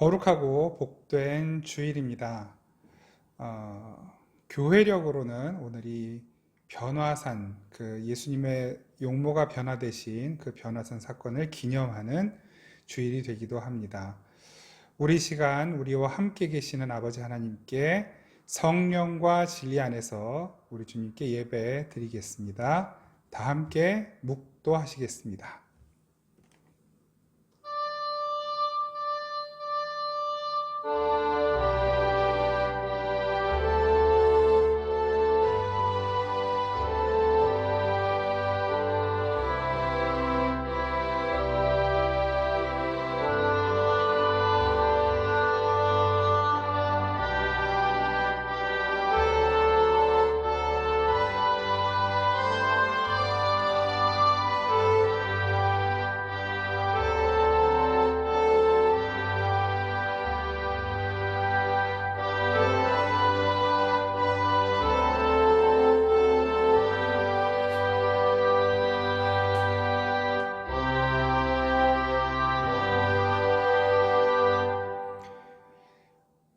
거룩하고 복된 주일입니다. 교회력으로는 오늘이 변화산, 그 예수님의 용모가 변화되신 그 변화산 사건을 기념하는 주일이 되기도 합니다. 우리 시간 우리와 함께 계시는 아버지 하나님께 성령과 진리 안에서 우리 주님께 예배 드리겠습니다. 다 함께 묵도하시겠습니다.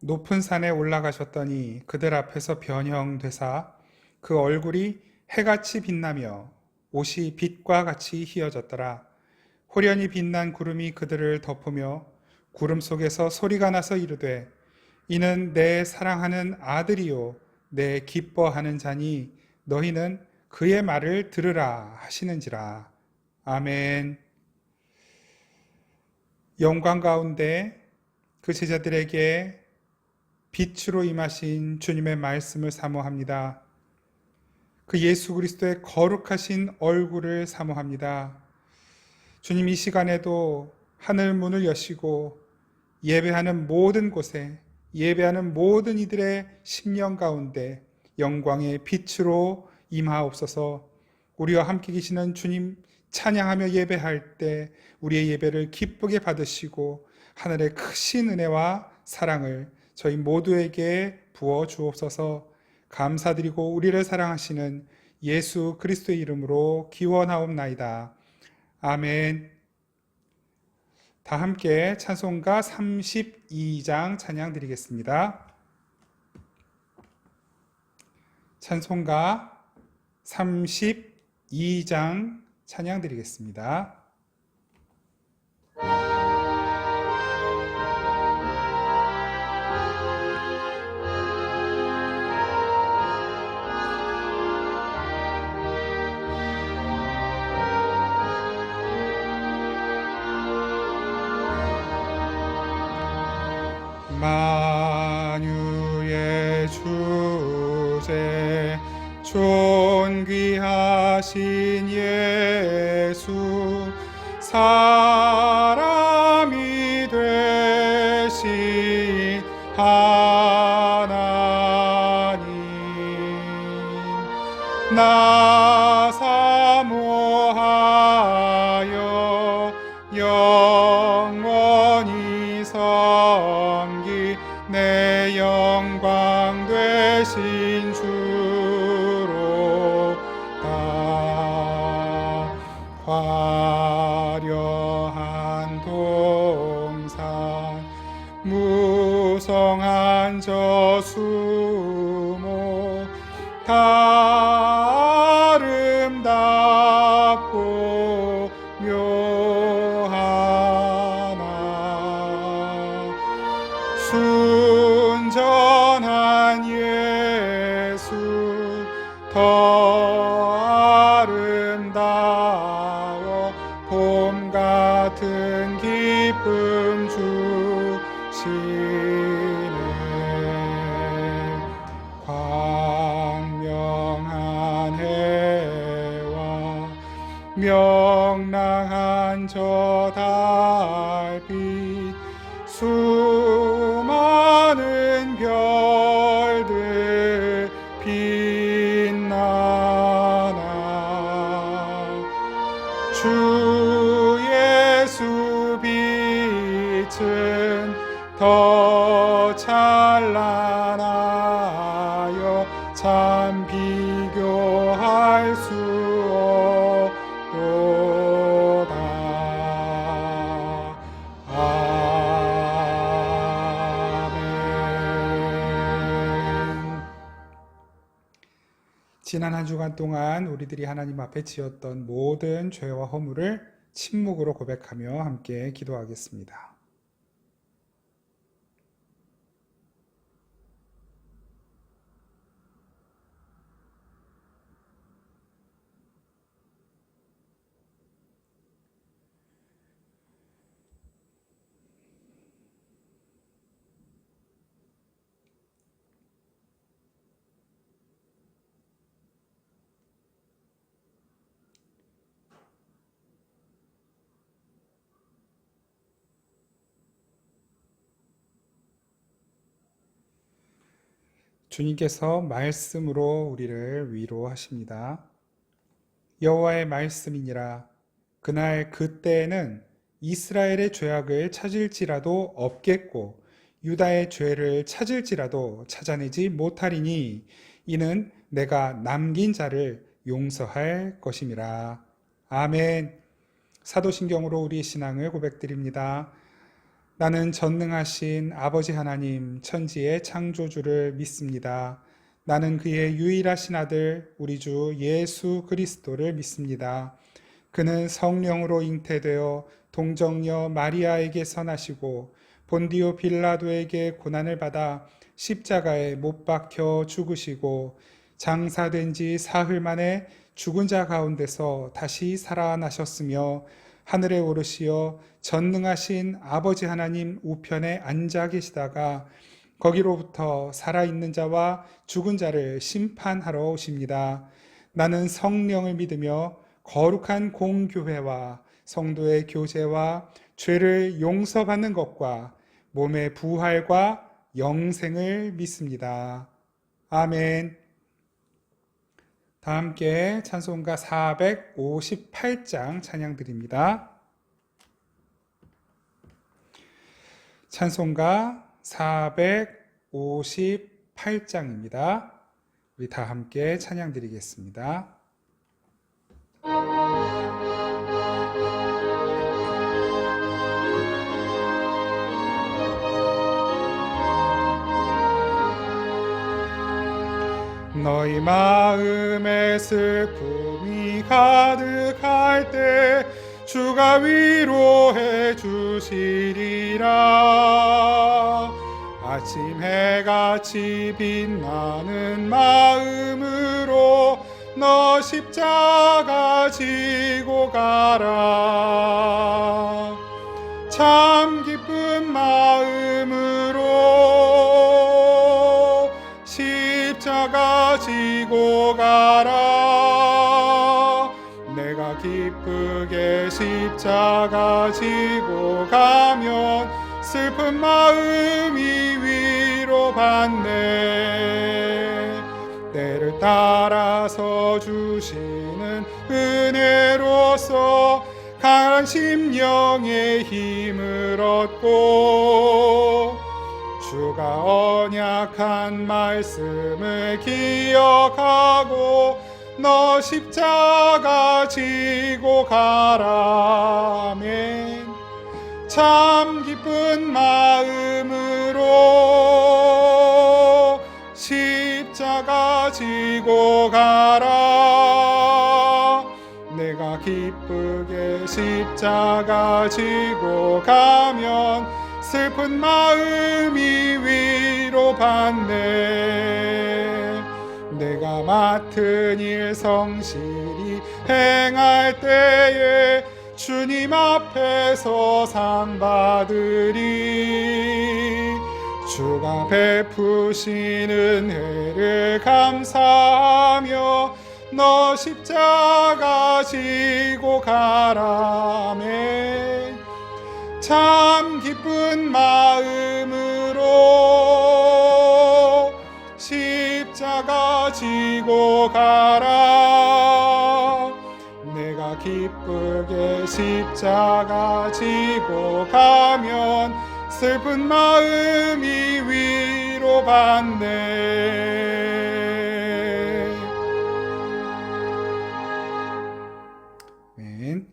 높은 산에 올라가셨더니 그들 앞에서 변형되사 그 얼굴이 해같이 빛나며 옷이 빛과 같이 휘어졌더라. 호련히 빛난 구름이 그들을 덮으며 구름 속에서 소리가 나서 이르되 이는 내 사랑하는 아들이요 내 기뻐하는 자니 너희는 그의 말을 들으라 하시는지라. 아멘. 영광 가운데 그 제자들에게 빛으로 임하신 주님의 말씀을 사모합니다. 그 예수 그리스도의 거룩하신 얼굴을 사모합니다. 주님 이 시간에도 하늘 문을 여시고 예배하는 모든 곳에 예배하는 모든 이들의 심령 가운데 영광의 빛으로 임하옵소서. 우리와 함께 계시는 주님 찬양하며 예배할 때 우리의 예배를 기쁘게 받으시고 하늘의 크신 은혜와 사랑을 저희 모두에게 부어 주옵소서. 감사드리고 우리를 사랑하시는 예수 그리스도의 이름으로 기원하옵나이다. 아멘. 다 함께 찬송가 32장 찬양 드리겠습니다. 찬송가 32장 찬양 드리겠습니다. 만유의 주제 존귀하신 예수 사람이 되신 하나님 나 사모하여 영원히 섬기 내 영광 되신 주로 다 화려한 동산 무성한 저수목 다 아름답고 묘하나 순전한 예수 더 아름다워 봄 같은 기쁨 주시네 광명한 해와 명랑한 저 달빛 수많은 별들 빛나나 주 예수 빛은 더 찬란하여 참 비교할 수 없도다. 지난 한 주간 동안 우리들이 하나님 앞에 지었던 모든 죄와 허물을 침묵으로 고백하며 함께 기도하겠습니다. 주님께서 말씀으로 우리를 위로하십니다. 여호와의 말씀이니라. 그날 그때에는 이스라엘의 죄악을 찾을지라도 없겠고 유다의 죄를 찾을지라도 찾아내지 못하리니 이는 내가 남긴 자를 용서할 것임이라. 아멘. 사도신경으로 우리 신앙을 고백드립니다. 나는 전능하신 아버지 하나님 천지의 창조주를 믿습니다. 나는 그의 유일하신 아들 우리 주 예수 그리스도를 믿습니다. 그는 성령으로 잉태되어 동정녀 마리아에게서 나시고 본디오 빌라도에게 고난을 받아 십자가에 못 박혀 죽으시고 장사된 지 사흘 만에 죽은 자 가운데서 다시 살아나셨으며 하늘에 오르시어 전능하신 아버지 하나님 우편에 앉아 계시다가 거기로부터 살아있는 자와 죽은 자를 심판하러 오십니다. 나는 성령을 믿으며 거룩한 공교회와 성도의 교제와 죄를 용서받는 것과 몸의 부활과 영생을 믿습니다. 아멘. 다 함께 찬송가 458장 찬양드립니다. 찬송가 458장입니다. 우리 다 함께 찬양드리겠습니다. 너희 마음에 슬픔이 가득할 때 주가 위로해 주시리라. 아침 해같이 빛나는 마음으로 너 십자가 지고 가라. 참 기쁜 마음으로 십자가 지고 가라. 내가 기쁘게 십자가 지고 가면 슬픈 마음이 위로받네. 때를 따라서 주시는 은혜로서 강한 심령의 힘을 얻고 주가 언약한 말씀을 기억하고 너 십자가 지고 가라. 아멘. 참 기쁜 마음으로 십자가 지고 가라. 내가 기쁘게 십자가 지고 가면 슬픈 마음이 위로받네. 내가 맡은 일 성실히 행할 때에 주님 앞에서 상 받으리. 주가 베푸신 은혜를 감사하며 너 십자가 지고 가라. 아멘. 참 기쁜 마음으로 십자가 지고 가라. 내가 기쁘게 십자가 지고 가면 슬픈 마음이 위로받네. 아멘.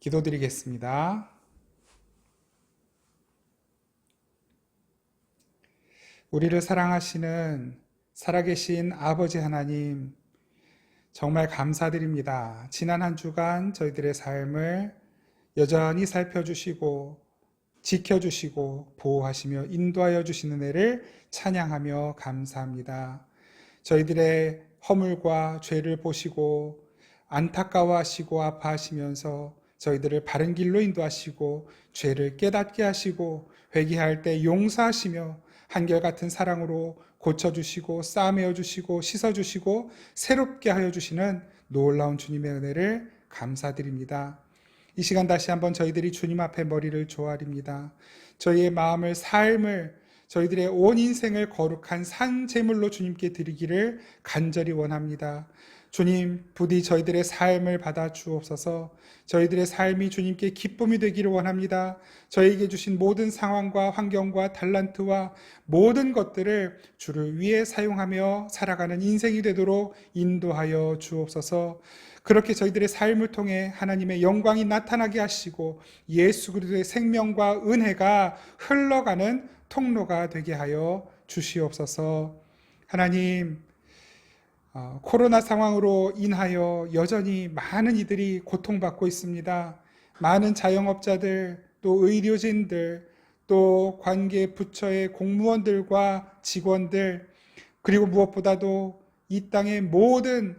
기도드리겠습니다. 우리를 사랑하시는 살아계신 아버지 하나님, 정말 감사드립니다. 지난 한 주간 저희들의 삶을 여전히 살펴주시고 지켜주시고 보호하시며 인도하여 주시는 은혜를 찬양하며 감사합니다. 저희들의 허물과 죄를 보시고 안타까워하시고 아파하시면서 저희들을 바른 길로 인도하시고 죄를 깨닫게 하시고 회개할 때 용서하시며 한결같은 사랑으로 고쳐주시고 싸매어 주시고 씻어주시고 새롭게 하여 주시는 놀라운 주님의 은혜를 감사드립니다. 이 시간 다시 한번 저희들이 주님 앞에 머리를 조아립니다. 저희의 마음을, 삶을, 저희들의 온 인생을 거룩한 산 제물로 주님께 드리기를 간절히 원합니다. 주님, 부디 저희들의 삶을 받아 주옵소서. 저희들의 삶이 주님께 기쁨이 되기를 원합니다. 저희에게 주신 모든 상황과 환경과 달란트와 모든 것들을 주를 위해 사용하며 살아가는 인생이 되도록 인도하여 주옵소서. 그렇게 저희들의 삶을 통해 하나님의 영광이 나타나게 하시고 예수 그리스도의 생명과 은혜가 흘러가는 통로가 되게 하여 주시옵소서. 하나님, 코로나 상황으로 인하여 여전히 많은 이들이 고통받고 있습니다. 많은 자영업자들, 또 의료진들, 또 관계 부처의 공무원들과 직원들, 그리고 무엇보다도 이 땅의 모든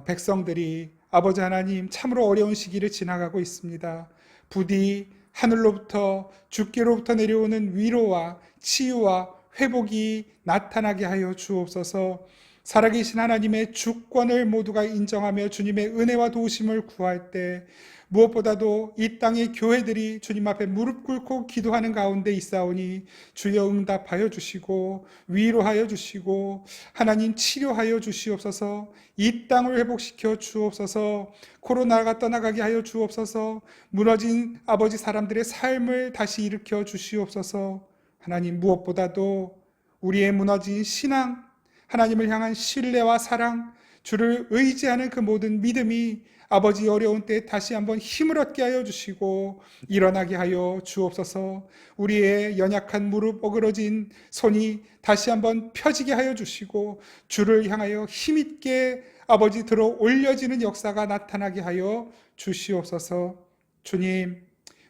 백성들이 아버지 하나님 참으로 어려운 시기를 지나가고 있습니다. 부디 하늘로부터 주께로부터 내려오는 위로와 치유와 회복이 나타나게 하여 주옵소서. 살아계신 하나님의 주권을 모두가 인정하며 주님의 은혜와 도우심을 구할 때 무엇보다도 이 땅의 교회들이 주님 앞에 무릎 꿇고 기도하는 가운데 있사오니 주여 응답하여 주시고 위로하여 주시고 하나님 치료하여 주시옵소서. 이 땅을 회복시켜 주옵소서. 코로나가 떠나가게 하여 주옵소서. 무너진 아버지 사람들의 삶을 다시 일으켜 주시옵소서. 하나님, 무엇보다도 우리의 무너진 신앙, 하나님을 향한 신뢰와 사랑, 주를 의지하는 그 모든 믿음이 아버지 어려운 때 다시 한번 힘을 얻게 하여 주시고 일어나게 하여 주옵소서. 우리의 연약한 무릎, 어그러진 손이 다시 한번 펴지게 하여 주시고 주를 향하여 힘있게 아버지 들어 올려지는 역사가 나타나게 하여 주시옵소서. 주님,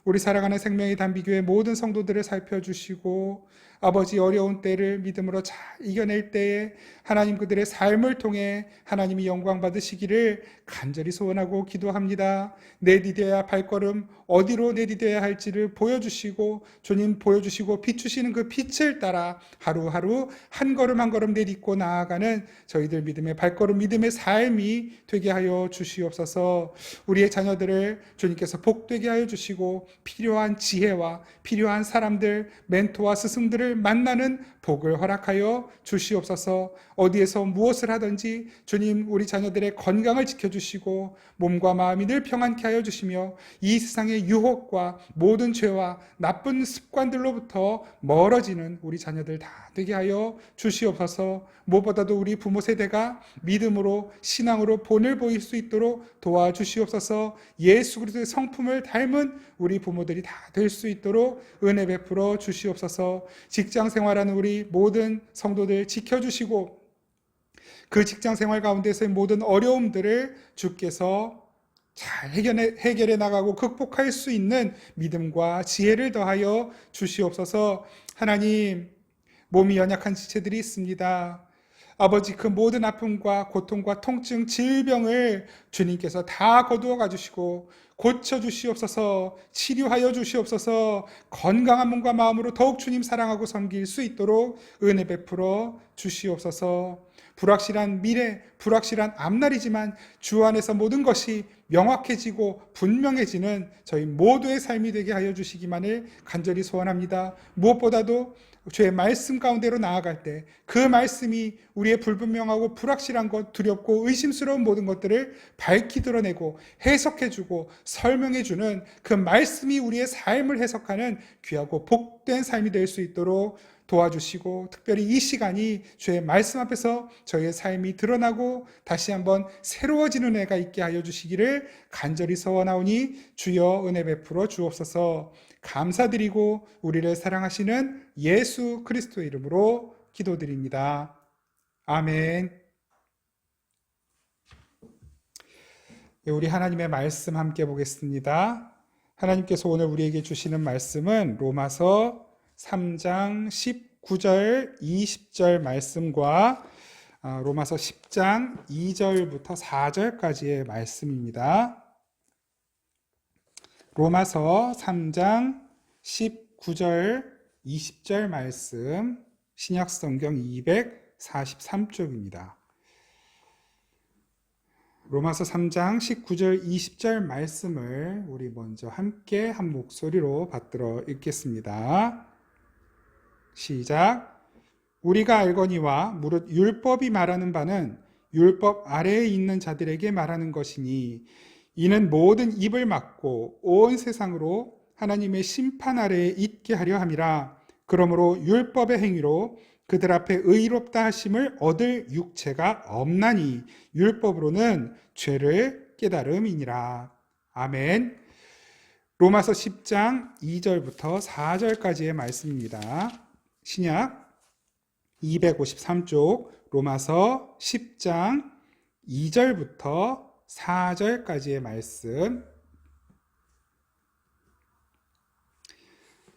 우리 사랑하는 생명의 단비교회 모든 성도들을 살펴주시고 아버지 어려운 때를 믿음으로 잘 이겨낼 때에 하나님 그들의 삶을 통해 하나님이 영광 받으시기를 간절히 소원하고 기도합니다. 내디뎌야 발걸음 어디로 내디뎌야 할지를 보여주시고 주님 보여주시고 비추시는 그 빛을 따라 하루하루 한 걸음 한 걸음 내딛고 나아가는 저희들 믿음의 발걸음 믿음의 삶이 되게 하여 주시옵소서. 우리의 자녀들을 주님께서 복되게 하여 주시고 필요한 지혜와 필요한 사람들 멘토와 스승들을 만나는 복을 허락하여 주시옵소서. 어디에서 무엇을 하든지 주님 우리 자녀들의 건강을 지켜주시고 몸과 마음이 늘 평안케 하여 주시며 이 세상의 유혹과 모든 죄와 나쁜 습관들로부터 멀어지는 우리 자녀들 다 되게 하여 주시옵소서. 무엇보다도 우리 부모 세대가 믿음으로 신앙으로 본을 보일 수 있도록 도와주시옵소서. 예수 그리스도의 성품을 닮은 우리 부모들이 다 될 수 있도록 은혜 베풀어 주시옵소서. 직장 생활하는 우리 모든 성도들 지켜주시고 그 직장 생활 가운데서의 모든 어려움들을 주께서 잘 해결해 나가고 극복할 수 있는 믿음과 지혜를 더하여 주시옵소서. 하나님, 몸이 연약한 지체들이 있습니다. 아버지, 그 모든 아픔과 고통과 통증, 질병을 주님께서 다 거두어 가주시고 고쳐 주시옵소서. 치료하여 주시옵소서. 건강한 몸과 마음으로 더욱 주님 사랑하고 섬길 수 있도록 은혜 베풀어 주시옵소서. 불확실한 미래, 불확실한 앞날이지만 주 안에서 모든 것이 명확해지고 분명해지는 저희 모두의 삶이 되게 하여 주시기만을 간절히 소원합니다. 무엇보다도 주의 말씀 가운데로 나아갈 때 그 말씀이 우리의 불분명하고 불확실한 것, 두렵고 의심스러운 모든 것들을 밝히 드러내고 해석해주고 설명해주는 그 말씀이 우리의 삶을 해석하는 귀하고 복된 삶이 될 수 있도록 도와주시고 특별히 이 시간이 주의 말씀 앞에서 저희의 삶이 드러나고 다시 한번 새로워지는 은혜가 있게 하여 주시기를 간절히 소원하오니 주여 은혜 베풀어 주옵소서. 감사드리고 우리를 사랑하시는 예수 그리스도의 이름으로 기도드립니다. 아멘. 우리 하나님의 말씀 함께 보겠습니다. 하나님께서 오늘 우리에게 주시는 말씀은 로마서 3장 19절, 20절 말씀과 로마서 10장 2절부터 4절까지의 말씀입니다. 로마서 3장 19절, 20절 말씀, 신약성경 243쪽입니다. 로마서 3장 19절, 20절 말씀을 우리 먼저 함께 한 목소리로 받들어 읽겠습니다. 시작. 우리가 알거니와 무릇 율법이 말하는 바는 율법 아래에 있는 자들에게 말하는 것이니 이는 모든 입을 막고 온 세상으로 하나님의 심판 아래에 있게 하려 함이라. 그러므로 율법의 행위로 그들 앞에 의롭다 하심을 얻을 육체가 없나니 율법으로는 죄를 깨달음이니라. 아멘. 로마서 10장 2절부터 4절까지의 말씀입니다. 신약 253쪽 로마서 10장 2절부터 4절까지의 말씀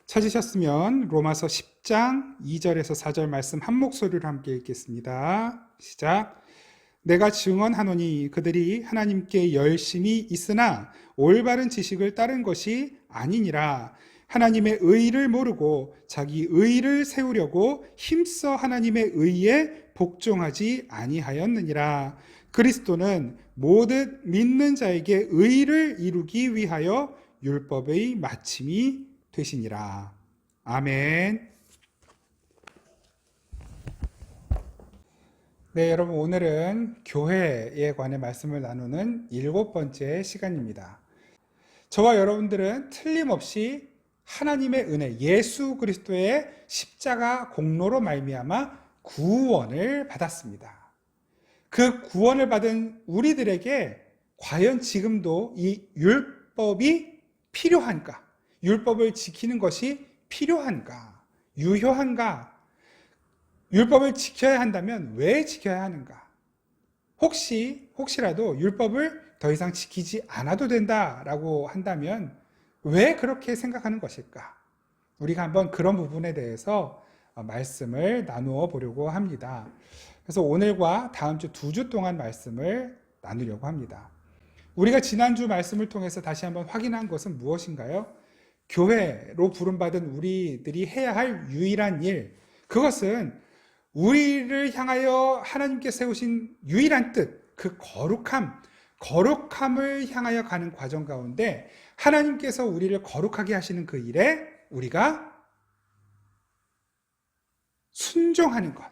찾으셨으면 로마서 10장 2절에서 4절 말씀 한 목소리로 함께 읽겠습니다. 시작. 내가 증언하노니 그들이 하나님께 열심히 있으나 올바른 지식을 따른 것이 아니니라. 하나님의 의를 모르고 자기 의를 세우려고 힘써 하나님의 의에 복종하지 아니하였느니라. 그리스도는 모든 믿는 자에게 의를 이루기 위하여 율법의 마침이 되시니라. 아멘. 네, 여러분 오늘은 교회에 관해 말씀을 나누는 7번째 시간입니다. 저와 여러분들은 틀림없이 하나님의 은혜, 예수 그리스도의 십자가 공로로 말미암아 구원을 받았습니다. 그 구원을 받은 우리들에게 과연 지금도 이 율법이 필요한가? 율법을 지키는 것이 필요한가? 유효한가? 율법을 지켜야 한다면 왜 지켜야 하는가? 혹시라도 율법을 더 이상 지키지 않아도 된다라고 한다면 왜 그렇게 생각하는 것일까? 우리가 한번 그런 부분에 대해서 말씀을 나누어 보려고 합니다. 그래서 오늘과 다음 주 2주 동안 말씀을 나누려고 합니다. 우리가 지난주 말씀을 통해서 다시 한번 확인한 것은 무엇인가요? 교회로 부름받은 우리들이 해야 할 유일한 일, 그것은 우리를 향하여 하나님께 세우신 유일한 뜻, 그 거룩함을 향하여 가는 과정 가운데 하나님께서 우리를 거룩하게 하시는 그 일에 우리가 순종하는 것,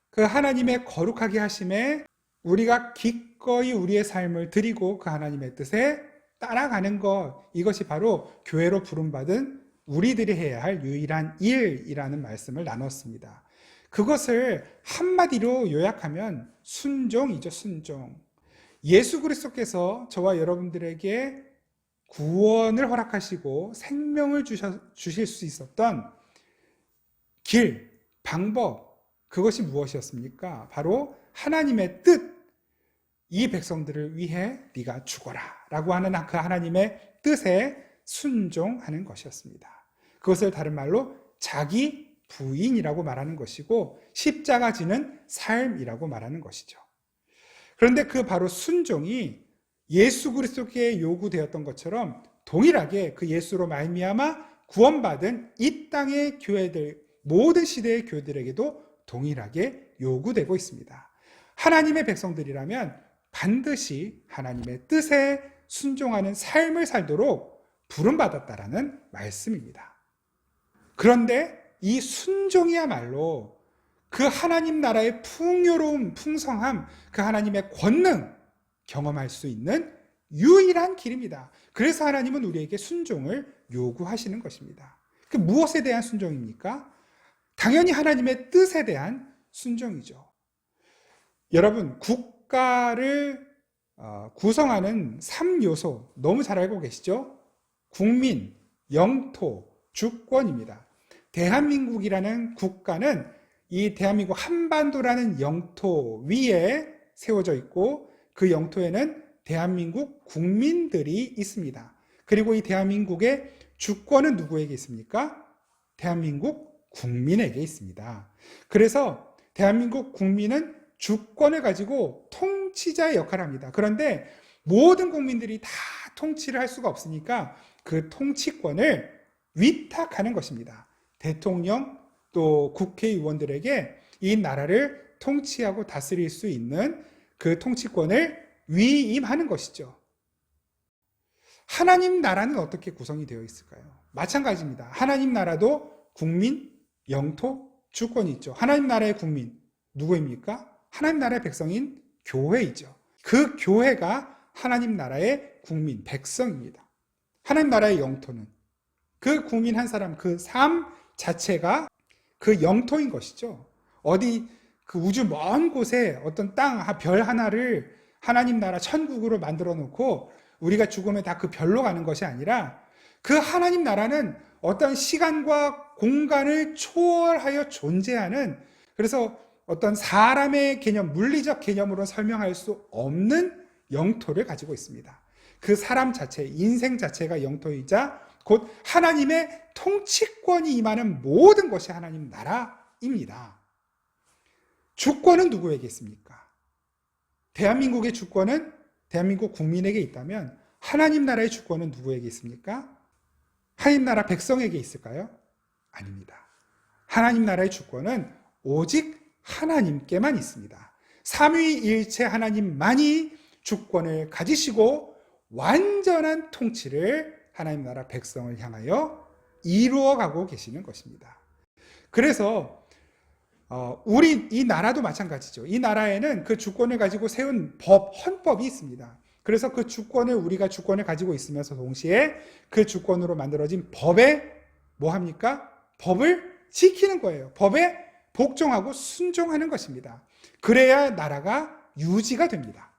그 하나님의 거룩하게 하심에 우리가 기꺼이 우리의 삶을 드리고 그 하나님의 뜻에 따라가는 것, 이것이 바로 교회로 부름받은 우리들이 해야 할 유일한 일이라는 말씀을 나눴습니다. 그것을 한마디로 요약하면 순종이죠, 순종. 예수 그리스도께서 저와 여러분들에게 구원을 허락하시고 생명을 주실 수 있었던 길, 방법, 그것이 무엇이었습니까? 바로 하나님의 뜻, 이 백성들을 위해 네가 죽어라 라고 하는 그 하나님의 뜻에 순종하는 것이었습니다. 그것을 다른 말로 자기 부인이라고 말하는 것이고 십자가 지는 삶이라고 말하는 것이죠. 그런데 그 바로 순종이 예수 그리스도께 요구되었던 것처럼 동일하게 그 예수로 말미암아 구원받은 이 땅의 교회들, 모든 시대의 교회들에게도 동일하게 요구되고 있습니다. 하나님의 백성들이라면 반드시 하나님의 뜻에 순종하는 삶을 살도록 부름받았다라는 말씀입니다. 그런데 이 순종이야말로 그 하나님 나라의 풍요로움, 풍성함, 그 하나님의 권능 경험할 수 있는 유일한 길입니다. 그래서 하나님은 우리에게 순종을 요구하시는 것입니다. 그 무엇에 대한 순종입니까? 당연히 하나님의 뜻에 대한 순종이죠. 여러분, 국가를 구성하는 3요소 너무 잘 알고 계시죠? 국민, 영토, 주권입니다. 대한민국이라는 국가는 이 대한민국 한반도라는 영토 위에 세워져 있고 그 영토에는 대한민국 국민들이 있습니다. 그리고 이 대한민국의 주권은 누구에게 있습니까? 대한민국 국민에게 있습니다. 그래서 대한민국 국민은 주권을 가지고 통치자의 역할을 합니다. 그런데 모든 국민들이 다 통치를 할 수가 없으니까 그 통치권을 위탁하는 것입니다. 대통령 또 국회의원들에게 이 나라를 통치하고 다스릴 수 있는 그 통치권을 위임하는 것이죠. 하나님 나라는 어떻게 구성이 되어 있을까요? 마찬가지입니다. 하나님 나라도 국민, 영토, 주권이 있죠. 하나님 나라의 국민 누구입니까? 하나님 나라의 백성인 교회이죠. 그 교회가 하나님 나라의 국민, 백성입니다. 하나님 나라의 영토는 그 국민 한 사람, 그 삶 자체가 그 영토인 것이죠. 어디 그 우주 먼 곳에 어떤 땅, 별 하나를 하나님 나라 천국으로 만들어 놓고 우리가 죽으면 다 그 별로 가는 것이 아니라 그 하나님 나라는 어떤 시간과 공간을 초월하여 존재하는, 그래서 어떤 사람의 개념, 물리적 개념으로 설명할 수 없는 영토를 가지고 있습니다. 그 사람 자체, 인생 자체가 영토이자 곧 하나님의 통치권이 임하는 모든 것이 하나님 나라입니다. 주권은 누구에게 있습니까? 대한민국의 주권은 대한민국 국민에게 있다면 하나님 나라의 주권은 누구에게 있습니까? 하나님 나라 백성에게 있을까요? 아닙니다. 하나님 나라의 주권은 오직 하나님께만 있습니다. 삼위일체 하나님만이 주권을 가지시고 완전한 통치를 하나님 나라 백성을 향하여 이루어가고 계시는 것입니다. 그래서 우리 이 나라도 마찬가지죠. 이 나라에는 그 주권을 가지고 세운 법, 헌법이 있습니다. 그래서 그 주권을 우리가 주권을 가지고 있으면서 동시에 그 주권으로 만들어진 법에 뭐 합니까? 법을 지키는 거예요. 법에 복종하고 순종하는 것입니다. 그래야 나라가 유지가 됩니다.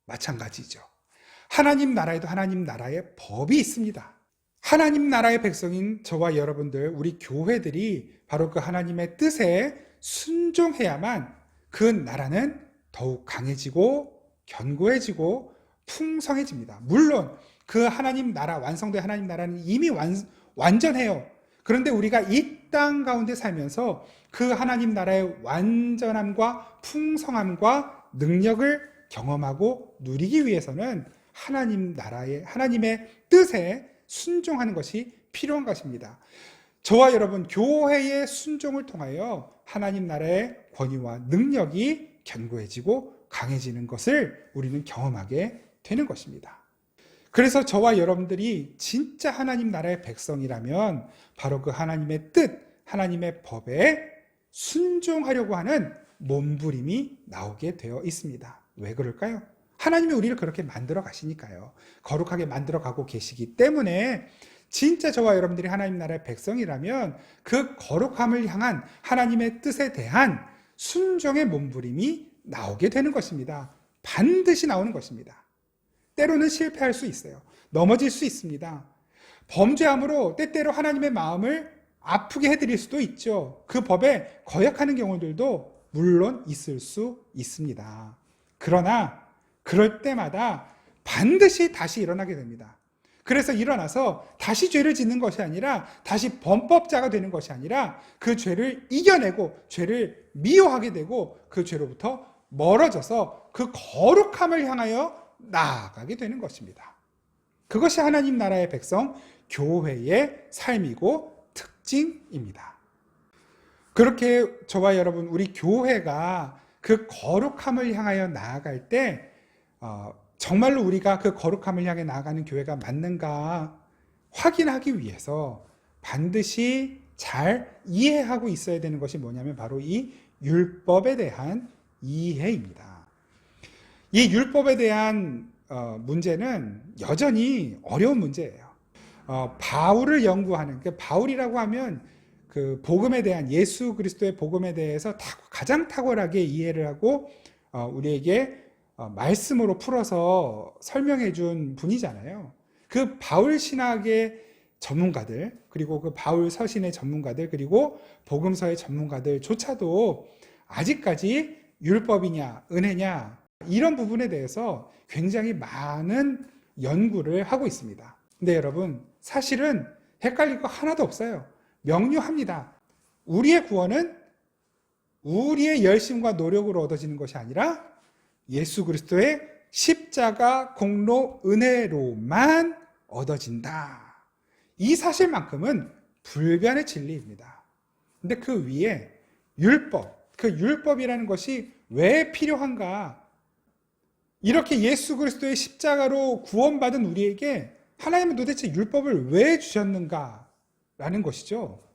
마찬가지죠. 하나님 나라에도 하나님 나라의 법이 있습니다. 하나님 나라의 백성인 저와 여러분들, 우리 교회들이 바로 그 하나님의 뜻에 순종해야만 그 나라는 더욱 강해지고 견고해지고 풍성해집니다. 물론 그 하나님 나라, 완성된 하나님 나라는 이미 완전해요. 그런데 우리가 이 땅 가운데 살면서 그 하나님 나라의 완전함과 풍성함과 능력을 경험하고 누리기 위해서는 하나님 나라의, 하나님의 뜻에 순종하는 것이 필요한 것입니다. 저와 여러분, 교회의 순종을 통하여 하나님 나라의 권위와 능력이 견고해지고 강해지는 것을 우리는 경험하게 되는 것입니다. 그래서 저와 여러분들이 진짜 하나님 나라의 백성이라면 바로 그 하나님의 뜻, 하나님의 법에 순종하려고 하는 몸부림이 나오게 되어 있습니다. 왜 그럴까요? 하나님이 우리를 그렇게 만들어 가시니까요. 거룩하게 만들어 가고 계시기 때문에 진짜 저와 여러분들이 하나님 나라의 백성이라면 그 거룩함을 향한 하나님의 뜻에 대한 순종의 몸부림이 나오게 되는 것입니다. 반드시 나오는 것입니다. 때로는 실패할 수 있어요. 넘어질 수 있습니다. 범죄함으로 때때로 하나님의 마음을 아프게 해드릴 수도 있죠. 그 법에 거역하는 경우들도 물론 있을 수 있습니다. 그러나 그럴 때마다 반드시 다시 일어나게 됩니다. 그래서 일어나서 다시 죄를 짓는 것이 아니라 다시 범법자가 되는 것이 아니라 그 죄를 이겨내고 죄를 미워하게 되고 그 죄로부터 멀어져서 그 거룩함을 향하여 나아가게 되는 것입니다. 그것이 하나님 나라의 백성, 교회의 삶이고 특징입니다. 그렇게 저와 여러분, 우리 교회가 그 거룩함을 향하여 나아갈 때 정말로 우리가 그 거룩함을 향해 나아가는 교회가 맞는가 확인하기 위해서 반드시 잘 이해하고 있어야 되는 것이 뭐냐면 바로 이 율법에 대한 이해입니다. 이 율법에 대한 문제는 여전히 어려운 문제예요. 바울을 연구하는, 바울이라고 하면 그 복음에 대한, 예수 그리스도의 복음에 대해서 가장 탁월하게 이해를 하고 우리에게 말씀으로 풀어서 설명해 준 분이잖아요. 그 바울 신학의 전문가들, 그리고 그 바울 서신의 전문가들, 그리고 복음서의 전문가들조차도 아직까지 율법이냐 은혜냐 이런 부분에 대해서 굉장히 많은 연구를 하고 있습니다. 근데 여러분, 사실은 헷갈릴 거 하나도 없어요. 명료합니다. 우리의 구원은 우리의 열심과 노력으로 얻어지는 것이 아니라 예수 그리스도의 십자가 공로 은혜로만 얻어진다. 이 사실만큼은 불변의 진리입니다. 근데 그 위에 율법, 그 율법이라는 것이 왜 필요한가? 이렇게 예수 그리스도의 십자가로 구원받은 우리에게 하나님은 도대체 율법을 왜 주셨는가? 라는 것이죠.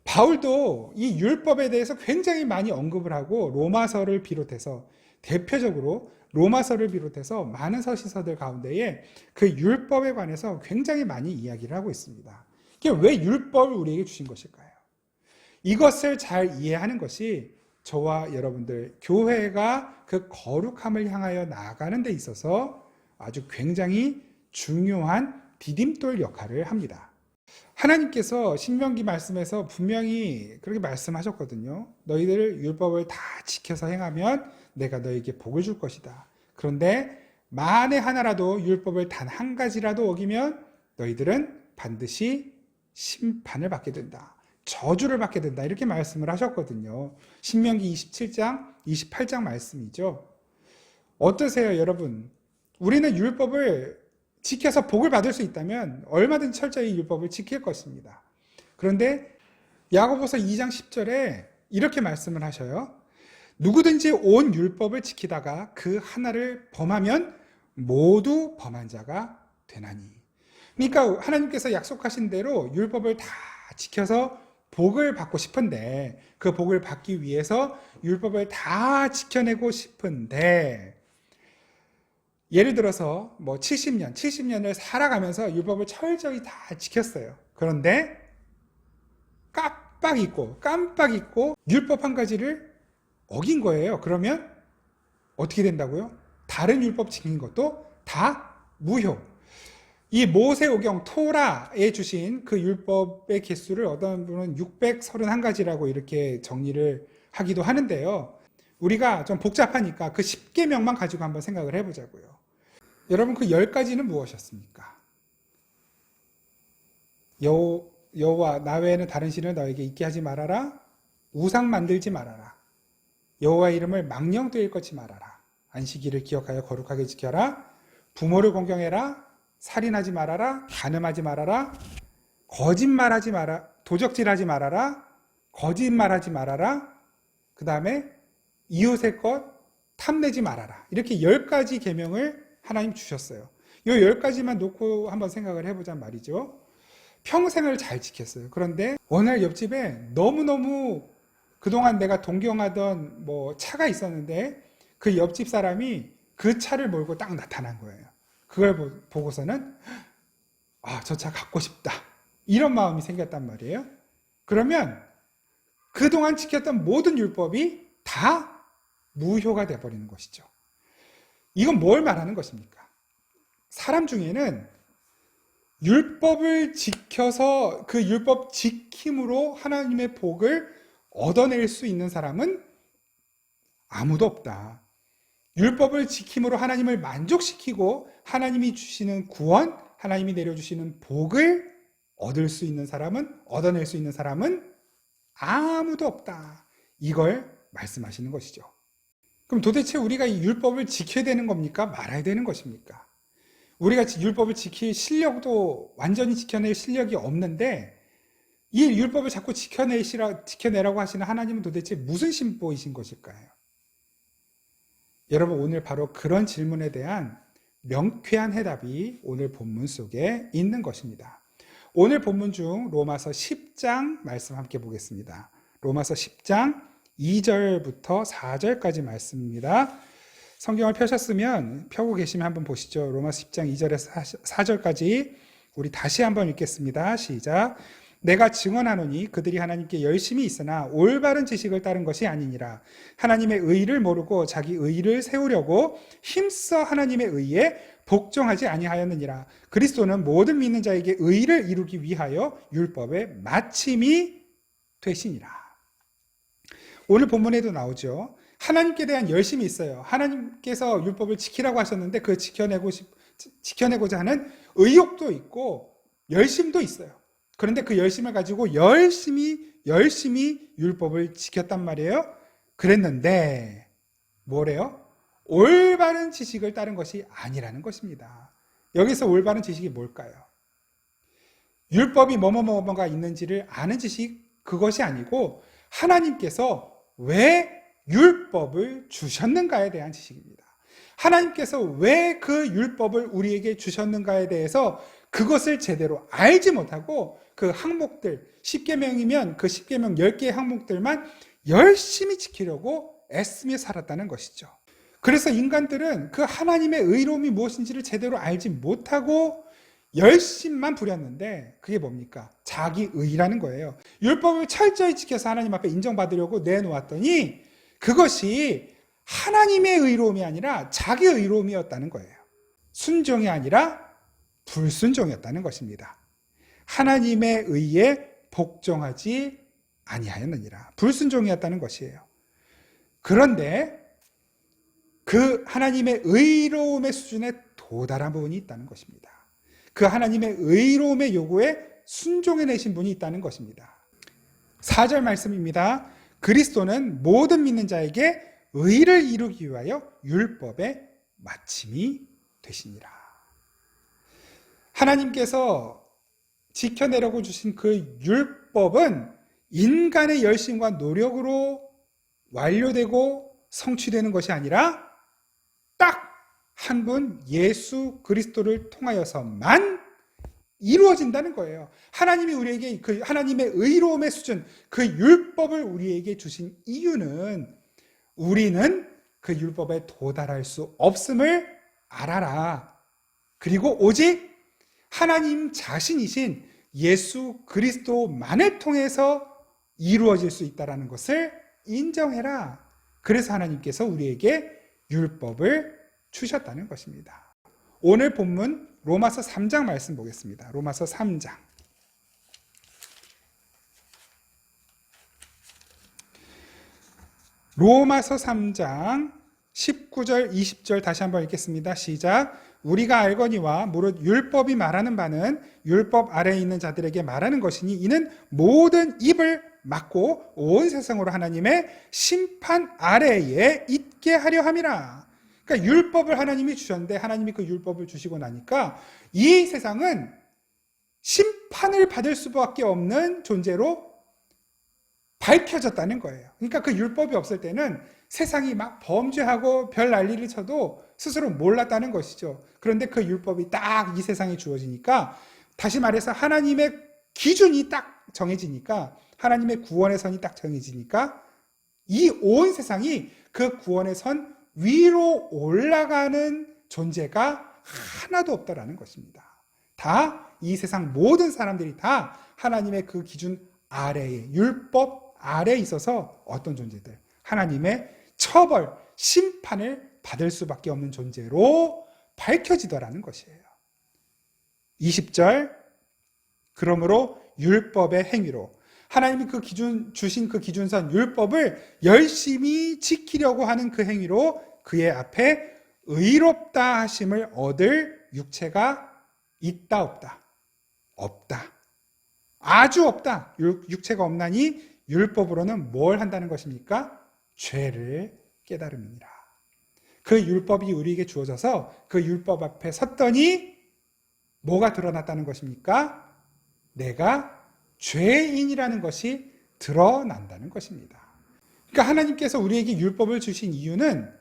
바울도 이 율법에 대해서 굉장히 많이 언급을 하고 로마서를 비롯해서 대표적으로 로마서를 비롯해서 많은 서신서들 가운데에 그 율법에 관해서 굉장히 많이 이야기를 하고 있습니다. 이게 왜 율법을 우리에게 주신 것일까요? 이것을 잘 이해하는 것이 저와 여러분들 교회가 그 거룩함을 향하여 나아가는 데 있어서 아주 굉장히 중요한 디딤돌 역할을 합니다. 하나님께서 신명기 말씀에서 분명히 그렇게 말씀하셨거든요. 너희들 율법을 다 지켜서 행하면 내가 너에게 복을 줄 것이다. 그런데 만에 하나라도 율법을 단 한 가지라도 어기면 너희들은 반드시 심판을 받게 된다. 저주를 받게 된다. 이렇게 말씀을 하셨거든요. 신명기 27장, 28장 말씀이죠. 어떠세요, 여러분? 우리는 율법을 지켜서 복을 받을 수 있다면 얼마든지 철저히 율법을 지킬 것입니다. 그런데 야고보서 2장 10절에 이렇게 말씀을 하셔요. 누구든지 온 율법을 지키다가 그 하나를 범하면 모두 범한 자가 되나니. 그러니까 하나님께서 약속하신 대로 율법을 다 지켜서 복을 받고 싶은데, 그 복을 받기 위해서 율법을 다 지켜내고 싶은데, 예를 들어서 뭐 70년을 살아가면서 율법을 철저히 다 지켰어요. 그런데 깜빡 잊고 율법 한 가지를 어긴 거예요. 그러면 어떻게 된다고요? 다른 율법 지킨 것도 다 무효. 이 모세오경 토라에 주신 그 율법의 개수를 어떤 분은 631가지라고 이렇게 정리를 하기도 하는데요. 우리가 좀 복잡하니까 그 10계명만 가지고 한번 생각을 해보자고요. 여러분, 그 10가지는 무엇이었습니까? 여호와 나 외에는 다른 신을 너에게 있게 하지 말아라. 우상 만들지 말아라. 여호와의 이름을 망령되이 일컫지 말아라. 안식일을 기억하여 거룩하게 지켜라. 부모를 공경해라. 살인하지 말아라. 간음하지 말아라. 거짓말하지 마라. 도적질하지 말아라. 거짓말하지 말아라. 그 다음에 이웃의 것 탐내지 말아라. 이렇게 10가지 계명을 하나님 주셨어요. 이 10가지만 놓고 한번 생각을 해보자 말이죠. 평생을 잘 지켰어요. 그런데 어느 날 옆집에 너무너무 그동안 내가 동경하던 뭐 차가 있었는데 그 옆집 사람이 그 차를 몰고 딱 나타난 거예요. 그걸 보고서는 저 차 갖고 싶다. 이런 마음이 생겼단 말이에요. 그러면 그동안 지켰던 모든 율법이 다 무효가 되어버리는 것이죠. 이건 뭘 말하는 것입니까? 사람 중에는 율법을 지켜서 그 율법 지킴으로 하나님의 복을 얻어낼 수 있는 사람은 아무도 없다. 율법을 지킴으로 하나님을 만족시키고 하나님이 주시는 구원, 하나님이 내려주시는 복을 얻어낼 수 있는 사람은 아무도 없다. 이걸 말씀하시는 것이죠. 그럼 도대체 우리가 이 율법을 지켜야 되는 겁니까? 말아야 되는 것입니까? 우리가 율법을 지킬 실력도 완전히 지켜낼 실력이 없는데 이 율법을 자꾸 지켜내라고 하시는 하나님은 도대체 무슨 신보이신 것일까요? 여러분, 오늘 바로 그런 질문에 대한 명쾌한 해답이 오늘 본문 속에 있는 것입니다. 오늘 본문 중 로마서 10장 말씀 함께 보겠습니다. 로마서 10장 2절부터 4절까지 말씀입니다. 성경을 펴셨으면 펴고 계시면 한번 보시죠. 로마서 10장 2절에서 4절까지 우리 다시 한번 읽겠습니다. 시작. 내가 증언하노니 그들이 하나님께 열심히 있으나 올바른 지식을 따른 것이 아니니라. 하나님의 의를 모르고 자기 의를 세우려고 힘써 하나님의 의에 복종하지 아니하였느니라. 그리스도는 모든 믿는 자에게 의를 이루기 위하여 율법의 마침이 되시니라. 오늘 본문에도 나오죠. 하나님께 대한 열심이 있어요. 하나님께서 율법을 지키라고 하셨는데 그 지켜내고자 하는 의욕도 있고 열심도 있어요. 그런데 그 열심을 가지고 열심히 율법을 지켰단 말이에요. 그랬는데 뭐래요? 올바른 지식을 따른 것이 아니라는 것입니다. 여기서 올바른 지식이 뭘까요? 율법이 뭐가 있는지를 아는 지식, 그것이 아니고 하나님께서 왜 율법을 주셨는가에 대한 지식입니다. 하나님께서 왜 그 율법을 우리에게 주셨는가에 대해서 그것을 제대로 알지 못하고 그 항목들, 10계명이면 그 10계명 10개의 항목들만 열심히 지키려고 애쓰며 살았다는 것이죠. 그래서 인간들은 그 하나님의 의로움이 무엇인지를 제대로 알지 못하고 열심만 부렸는데 그게 뭡니까? 자기 의라는 거예요. 율법을 철저히 지켜서 하나님 앞에 인정받으려고 내놓았더니 그것이 하나님의 의로움이 아니라 자기 의로움이었다는 거예요. 순종이 아니라 불순종이었다는 것입니다. 하나님의 의에 복종하지 아니하였느니라. 불순종이었다는 것이에요. 그런데 그 하나님의 의로움의 수준에 도달한 부분이 있다는 것입니다. 그 하나님의 의로움의 요구에 순종해내신 분이 있다는 것입니다. 4절 말씀입니다. 그리스도는 모든 믿는 자에게 의를 이루기 위하여 율법의 마침이 되시니라. 하나님께서 지켜내려고 주신 그 율법은 인간의 열심과 노력으로 완료되고 성취되는 것이 아니라 딱 한 분 예수 그리스도를 통하여서만 이루어진다는 거예요. 하나님이 우리에게 그 하나님의 의로움의 수준, 그 율법을 우리에게 주신 이유는 우리는 그 율법에 도달할 수 없음을 알아라. 그리고 오직 하나님 자신이신 예수 그리스도만을 통해서 이루어질 수 있다는 것을 인정해라. 그래서 하나님께서 우리에게 율법을 주셨다는 것입니다. 오늘 본문 로마서 3장 말씀 보겠습니다. 로마서 3장. 로마서 3장 19절 20절 다시 한번 읽겠습니다. 시작. 우리가 알거니와 무릇 율법이 말하는 바는 율법 아래에 있는 자들에게 말하는 것이니 이는 모든 입을 막고 온 세상으로 하나님의 심판 아래에 있게 하려 함이라. 그러니까 율법을 하나님이 주셨는데 하나님이 그 율법을 주시고 나니까 이 세상은 심판을 받을 수밖에 없는 존재로 밝혀졌다는 거예요. 그러니까 그 율법이 없을 때는 세상이 막 범죄하고 별 난리를 쳐도 스스로 몰랐다는 것이죠. 그런데 그 율법이 딱 이 세상에 주어지니까 다시 말해서 하나님의 기준이 딱 정해지니까 하나님의 구원의 선이 딱 정해지니까 이 온 세상이 그 구원의 선 위로 올라가는 존재가 하나도 없다라는 것입니다. 다 이 세상 모든 사람들이 다 하나님의 그 기준 아래에 율법 아래에 있어서 어떤 존재들 하나님의 처벌, 심판을 받을 수밖에 없는 존재로 밝혀지더라는 것이에요. 20절 그러므로 율법의 행위로 하나님이 그 기준 주신 그 기준선 율법을 열심히 지키려고 하는 그 행위로 그의 앞에 의롭다 하심을 얻을 육체가 있다 없다? 없다. 아주 없다. 육체가 없나니 율법으로는 뭘 한다는 것입니까? 죄를 깨달음이니라. 그 율법이 우리에게 주어져서 그 율법 앞에 섰더니 뭐가 드러났다는 것입니까? 내가 죄인이라는 것이 드러난다는 것입니다. 그러니까 하나님께서 우리에게 율법을 주신 이유는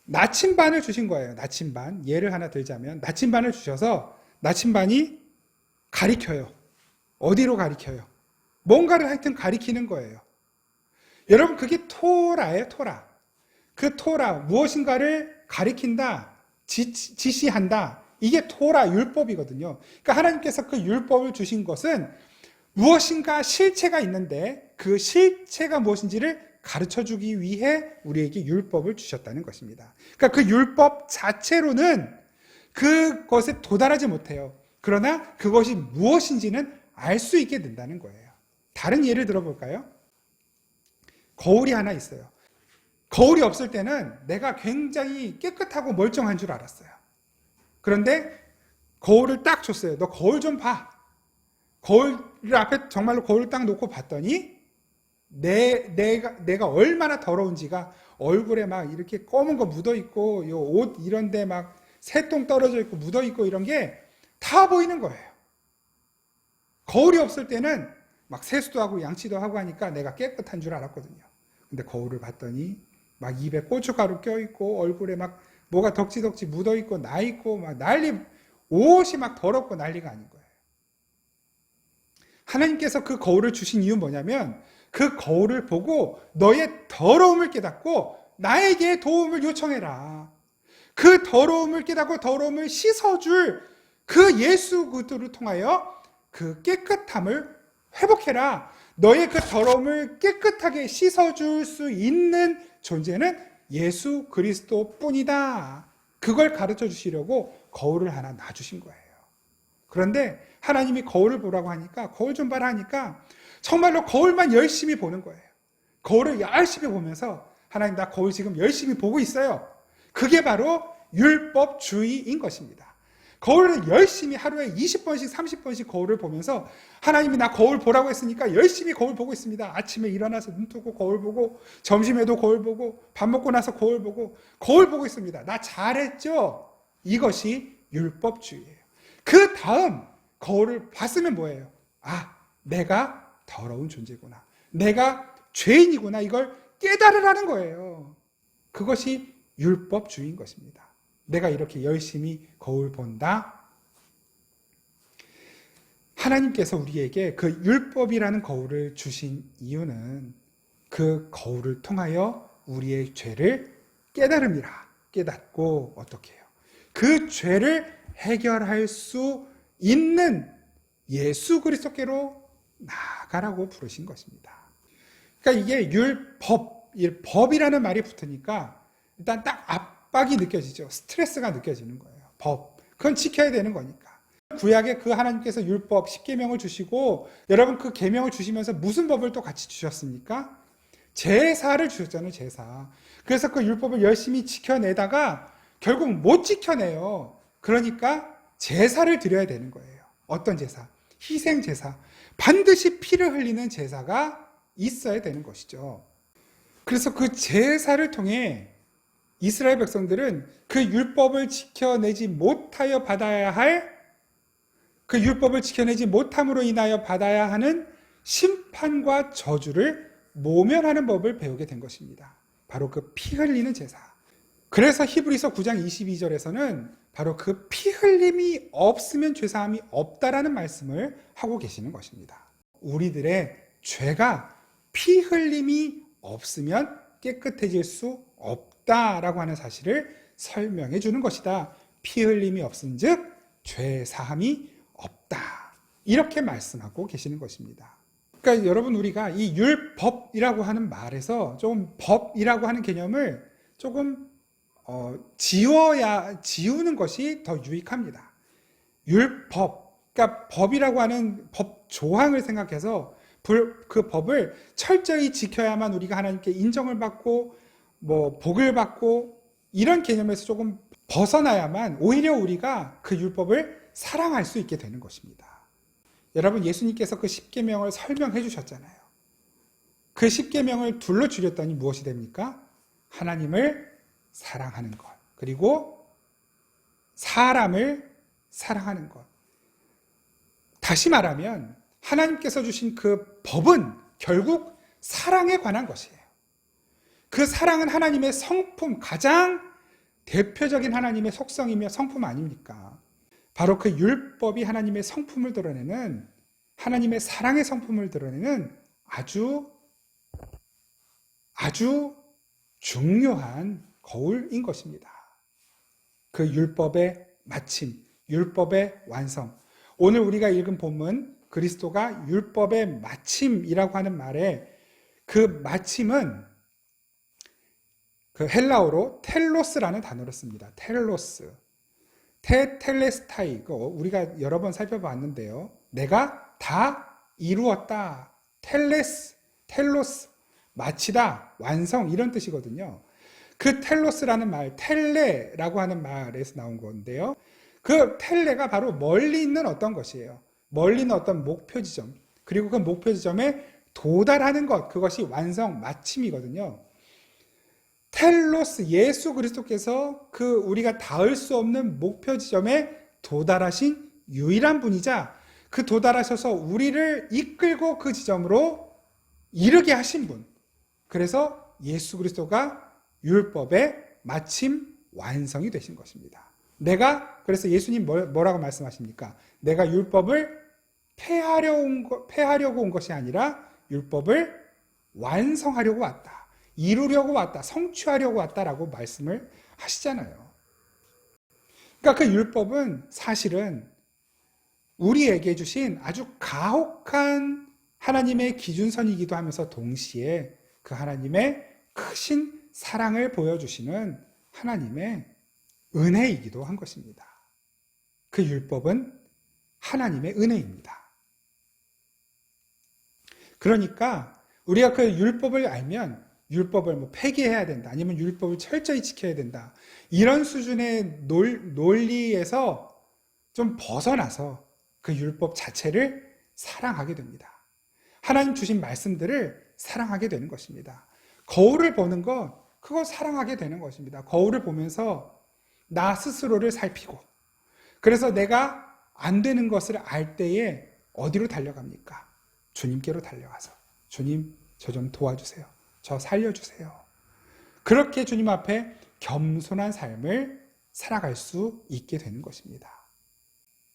나침반을 주신 거예요. 나침반. 예를 하나 들자면 나침반을 주셔서 나침반이 가리켜요. 어디로 가리켜요? 뭔가를 하여튼 가리키는 거예요. 여러분 그게 토라예요. 토라. 그 토라 무엇인가를 가리킨다. 지시한다. 이게 토라 율법이거든요. 그러니까 하나님께서 그 율법을 주신 것은 무엇인가 실체가 있는데 그 실체가 무엇인지를 가르쳐 주기 위해 우리에게 율법을 주셨다는 것입니다. 그러니까 그 율법 자체로는 그것에 도달하지 못해요. 그러나 그것이 무엇인지는 알 수 있게 된다는 거예요. 다른 예를 들어볼까요? 거울이 하나 있어요. 거울이 없을 때는 내가 굉장히 깨끗하고 멀쩡한 줄 알았어요. 그런데 거울을 딱 줬어요. 너 거울 좀 봐. 거울 앞에 정말로 거울을 딱 놓고 봤더니 내가 얼마나 더러운지가 얼굴에 막 이렇게 검은 거 묻어 있고 요 옷 이런 데 막 새똥 떨어져 있고 묻어 있고 이런 게 다 보이는 거예요. 거울이 없을 때는 막 세수도 하고 양치도 하고 하니까 내가 깨끗한 줄 알았거든요. 근데 거울을 봤더니 막 입에 고춧가루 껴있고 얼굴에 막 뭐가 덕지덕지 묻어있고 나있고 막 옷이 막 더럽고 난리가 아닌 거예요. 하나님께서 그 거울을 주신 이유는 뭐냐면 그 거울을 보고 너의 더러움을 깨닫고 나에게 도움을 요청해라. 그 더러움을 깨닫고 더러움을 씻어줄 그 예수 그리스도를 통하여 그 깨끗함을 회복해라. 너의 그 더러움을 깨끗하게 씻어줄 수 있는 존재는 예수 그리스도 뿐이다. 그걸 가르쳐 주시려고 거울을 하나 놔주신 거예요. 그런데 하나님이 거울을 보라고 하니까 거울 좀 봐라 하니까 정말로 거울만 열심히 보는 거예요. 거울을 열심히 보면서 하나님 나 거울 지금 열심히 보고 있어요. 그게 바로 율법주의인 것입니다. 거울을 열심히 하루에 20번씩 30번씩 거울을 보면서 하나님이 나 거울 보라고 했으니까 열심히 거울 보고 있습니다. 아침에 일어나서 눈 뜨고 거울 보고 점심에도 거울 보고 밥 먹고 나서 거울 보고 있습니다. 나 잘했죠? 이것이 율법주의예요. 그 다음 거울을 봤으면 뭐예요? 아, 내가 더러운 존재구나. 내가 죄인이구나. 이걸 깨달으라는 거예요. 그것이 율법주의인 것입니다. 내가 이렇게 열심히 거울 본다. 하나님께서 우리에게 그 율법이라는 거울을 주신 이유는 그 거울을 통하여 우리의 죄를 깨달음이라. 깨닫고 어떻게 해요? 그 죄를 해결할 수 있는 예수 그리스도께로 나아가라고 부르신 것입니다. 그러니까 이게 법이라는 말이 붙으니까 일단 딱 압박이 느껴지죠. 스트레스가 느껴지는 거예요. 법. 그건 지켜야 되는 거니까. 구약에 그 하나님께서 율법 10계명을 주시고 여러분 그 계명을 주시면서 무슨 법을 또 같이 주셨습니까? 제사를 주셨잖아요. 제사. 그래서 그 율법을 열심히 지켜내다가 결국 못 지켜내요. 그러니까 제사를 드려야 되는 거예요. 어떤 제사? 희생 제사. 반드시 피를 흘리는 제사가 있어야 되는 것이죠. 그래서 그 제사를 통해 이스라엘 백성들은 그 율법을 지켜내지 못하여 받아야 할, 그 율법을 지켜내지 못함으로 인하여 받아야 하는 심판과 저주를 모면하는 법을 배우게 된 것입니다. 바로 그 피 흘리는 제사. 그래서 히브리서 9장 22절에서는 바로 그 피 흘림이 없으면 죄사함이 없다라는 말씀을 하고 계시는 것입니다. 우리들의 죄가 피 흘림이 없으면 깨끗해질 수 없다라고 하는 사실을 설명해 주는 것이다. 피 흘림이 없은즉 죄사함이 없다. 이렇게 말씀하고 계시는 것입니다. 그러니까 여러분 우리가 이 율법이라고 하는 말에서 좀 법이라고 하는 개념을 조금 지우는 것이 더 유익합니다. 율법, 그러니까 법이라고 하는 법 조항을 생각해서 그 법을 철저히 지켜야만 우리가 하나님께 인정을 받고 복을 받고 이런 개념에서 조금 벗어나야만 오히려 우리가 그 율법을 사랑할 수 있게 되는 것입니다. 여러분 예수님께서 그 10계명을 설명해 주셨잖아요. 그 10계명을 둘로 줄였더니 무엇이 됩니까? 하나님을 사랑하는 것, 그리고 사람을 사랑하는 것. 다시 말하면 하나님께서 주신 그 법은 결국 사랑에 관한 것이에요. 그 사랑은 하나님의 성품, 가장 대표적인 하나님의 속성이며 성품 아닙니까? 바로 그 율법이 하나님의 성품을 드러내는, 하나님의 사랑의 성품을 드러내는 아주 중요한 거울인 것입니다. 그 율법의 마침, 율법의 완성. 오늘 우리가 읽은 본문 그리스도가 율법의 마침이라고 하는 말에 그 마침은 그 헬라어로 텔로스라는 단어를 씁니다. 텔로스. 테텔레스타이. 우리가 여러 번 살펴봤는데요. 내가 다 이루었다. 텔로스. 마치다, 완성 이런 뜻이거든요. 그 텔로스라는 말, 텔레라고 하는 말에서 나온 건데요. 그 텔레가 바로 멀리 있는 어떤 것이에요. 멀리 있는 어떤 목표 지점, 그리고 그 목표 지점에 도달하는 것, 그것이 완성, 마침이거든요. 텔로스, 예수 그리스도께서 그 우리가 닿을 수 없는 목표 지점에 도달하신 유일한 분이자 그 도달하셔서 우리를 이끌고 그 지점으로 이르게 하신 분. 그래서 예수 그리스도가 율법의 마침 완성이 되신 것입니다. 그래서 예수님 뭐라고 말씀하십니까? 내가 율법을 폐하려고 온 것이 아니라 율법을 완성하려고 왔다. 이루려고 왔다. 성취하려고 왔다라고 말씀을 하시잖아요. 그러니까 그 율법은 사실은 우리에게 주신 아주 가혹한 하나님의 기준선이기도 하면서 동시에 그 하나님의 크신 사랑을 보여주시는 하나님의 은혜이기도 한 것입니다. 그 율법은 하나님의 은혜입니다. 그러니까 우리가 그 율법을 알면 율법을 폐기해야 된다, 아니면 율법을 철저히 지켜야 된다, 이런 수준의 논리에서 좀 벗어나서 그 율법 자체를 사랑하게 됩니다. 하나님 주신 말씀들을 사랑하게 되는 것입니다. 거울을 보는 것, 그거 사랑하게 되는 것입니다. 거울을 보면서 나 스스로를 살피고, 그래서 내가 안 되는 것을 알 때에 어디로 달려갑니까? 주님께로 달려가서 주님, 저 좀 도와주세요. 저 살려주세요. 그렇게 주님 앞에 겸손한 삶을 살아갈 수 있게 되는 것입니다.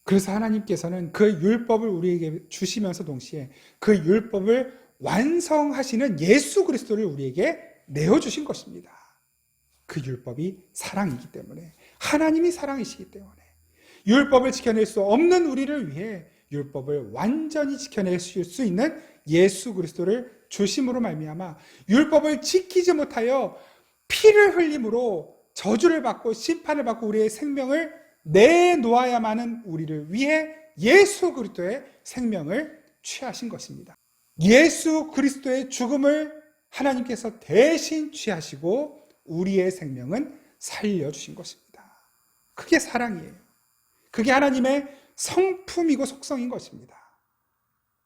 그래서 하나님께서는 그 율법을 우리에게 주시면서 동시에 그 율법을 완성하시는 예수 그리스도를 우리에게 내어주신 것입니다. 그 율법이 사랑이기 때문에, 하나님이 사랑이시기 때문에 율법을 지켜낼 수 없는 우리를 위해 율법을 완전히 지켜낼 수 있는 예수 그리스도를 주심으로 말미암아 율법을 지키지 못하여 피를 흘림으로 저주를 받고 심판을 받고 우리의 생명을 내놓아야만 하는 우리를 위해 예수 그리스도의 생명을 취하신 것입니다. 예수 그리스도의 죽음을 하나님께서 대신 취하시고 우리의 생명은 살려주신 것입니다. 그게 사랑이에요. 그게 하나님의 성품이고 속성인 것입니다.